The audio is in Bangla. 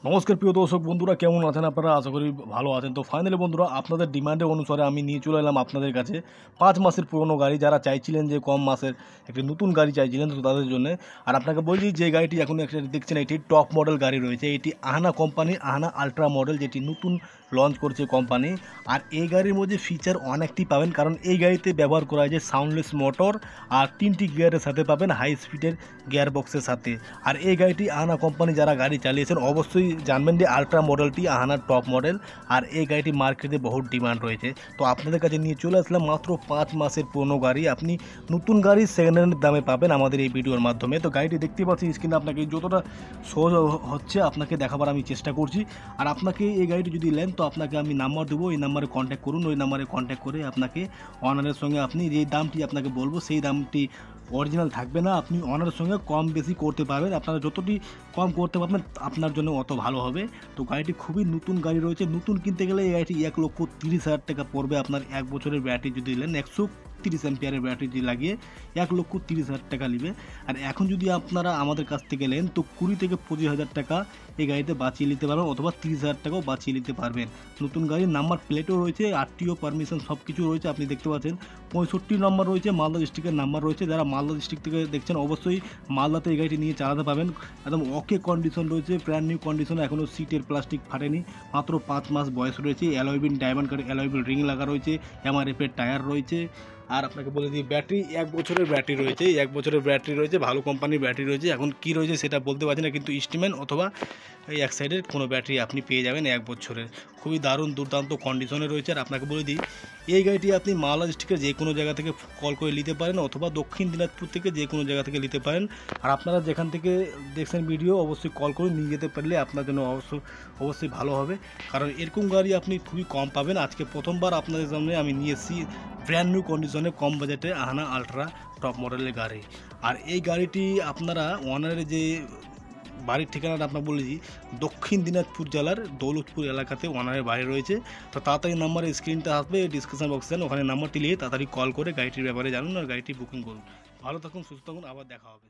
নমস্কার প্রিয় দর্শক বন্ধুরা, কেমন আছেন আপনারা? আশা করি ভালো আছেন। তো ফাইনালি বন্ধুরা, আপনাদের ডিমান্ডের অনুসারে আমি নিয়ে চলে এলাম আপনাদের কাছে 5 মাসের পুরনো গাড়ি। যারা চাইছিলেন যে কম মাসের একটি নতুন গাড়ি চাইছিলেন, তো তাদের জন্য। আর আপনাকে বলছি, যে গাড়িটি এখন একটা দেখছেন, এটি টপ মডেল গাড়ি রয়েছে। এটি আহানা কোম্পানি, আহানা আলট্রা মডেল, যেটি নতুন লঞ্চ করছে কোম্পানি। আর এই গাড়ির মধ্যে ফিচার অনেকটি পাবেন, কারণ এই গাড়িতে ব্যবহার করা হয়েছে সাউন্ডলেস মোটর আর 3টি গিয়ারের সাথে পাবেন হাই স্পিডের গিয়ার বক্সের সাথে। আর এই গাড়িটি আহানা কোম্পানি যারা গাড়ি চালিয়েছেন অবশ্যই জানবেন যে আলট্রা মডেলটি আহানার টপ মডেল। আর এই গাড়িটি মার্কেটে বহুত ডিমান্ড রয়েছে। তো আপনাদের কাছে নিয়ে চলে আসলাম মাত্র 5 মাসের পুরনো গাড়ি। আপনি নতুন গাড়ি সেকেন্ড হ্যান্ড দামে পাবেন আমাদের এই ভিডিওর মাধ্যমে। তো গাড়িটি দেখতে পাচ্ছি স্ক্রিনে, আপনাকে যতটা সহজ হচ্ছে আপনাকে দেখাবার আমি চেষ্টা করছি। আর আপনাকে এই গাড়িটি যদি নেন, তো আপনাকে আমি নাম্বার দেবো, এই নাম্বারে কন্ট্যাক্ট করুন। ওই নাম্বারে কন্ট্যাক্ট করে আপনাকে অনারের সঙ্গে আপনি যে দামটি আপনাকে বলবো, সেই দামটি অরিজিনাল থাকবে না। আপনি অনারের সঙ্গে কম বেশি করতে পারবেন। আপনারা যতটি কম করতে পারবেন আপনার জন্য অত ভালো হবে। তো গাড়িটি খুবই নতুন গাড়ি রয়েছে। নতুন কিনতে গেলে এই গাড়িটি 1,30,000 টাকা পড়বে। আপনার 1 বছরের ব্যাটারি যদি নেন, 130 অ্যাম্পিয়ারের ব্যাটারি যদি লাগিয়ে 1,30,000 টাকা নেবে। আর এখন যদি আপনারা আমাদের কাছ থেকে নেন, তো 20 থেকে 25,000 টাকা এই গাড়িতে বাঁচিয়ে নিতে পারবেন, অথবা 30,000 টাকাও বাঁচিয়ে নিতে পারবেন। নতুন গাড়ির নাম্বার প্লেটও রয়েছে, আরটিও পারমিশন সব কিছু রয়েছে। আপনি দেখতে পাচ্ছেন 65 নম্বর রয়েছে, মালদা ডিস্ট্রিক্টের নাম্বার রয়েছে। যারা মালদা ডিস্ট্রিক্ট থেকে দেখছেন, অবশ্যই মালদাতে এই গাড়িটি নিয়ে চালাতে পাবেন। একদম ওকে কন্ডিশন রয়েছে, ব্র্যান্ড নিউ কন্ডিশন। এখনও সিটের প্লাস্টিক ফাটেনি, মাত্র 5 মাস বয়স রয়েছে। Alloy diamond card alloy ring লাগা রয়েছে, এমআরএফের টায়ার রয়েছে। আর আপনাকে বলে দিই, ব্যাটারি 1 বছরের ব্যাটারি রয়েছে, 1 বছরের ব্যাটারি রয়েছে, ভালো কোম্পানির ব্যাটারি রয়েছে। এখন কী রয়েছে সেটা বলতে পারছি না, কিন্তু স্টিমেন অথবা এই এক সাইডের কোনো ব্যাটারি আপনি পেয়ে যাবেন 1 বছরের। খুবই দারুণ দুর্দান্ত কন্ডিশনে রয়েছে। আর আপনাকে বলে দিই, এই গাড়িটি আপনি মালদা ডিস্ট্রিক্টের যে কোনো জায়গা থেকে কল করে নিতে পারেন, অথবা দক্ষিণ দিনাজপুর থেকে যে কোনো জায়গা থেকে নিতে পারেন। আর আপনারা যেখান থেকে দেখছেন ভিডিও, অবশ্যই কল করে নিয়ে যেতে পারলে আপনার জন্য অবশ্যই ভালো হবে, কারণ এরকম গাড়ি আপনি খুবই কম পাবেন। আজকে প্রথমবার আপনাদের সামনে আমি নিয়ে এসেছি ব্র্যান্ড নিউ কন্ডিশনে, কম বাজেটে আহানা আলট্রা টপ মডেলের গাড়ি। আর এই গাড়িটি আপনারা ওনারের যে বাড়ির ঠিকানাটা আপনার বলেছি, দক্ষিণ দিনাজপুর জেলার দৌলতপুর এলাকাতে ওনারের বাড়ি রয়েছে। তো তাড়াতাড়ি নাম্বারে স্ক্রিনটা আসবে, ডিসক্রিপশন বক্সে ওখানে নাম্বারটি নিয়ে তাড়াতাড়ি কল করে গাড়িটির ব্যাপারে জানুন আর গাড়িটি বুকিং করুন। ভালো থাকুন, সুস্থ থাকুন, আবার দেখা হবে।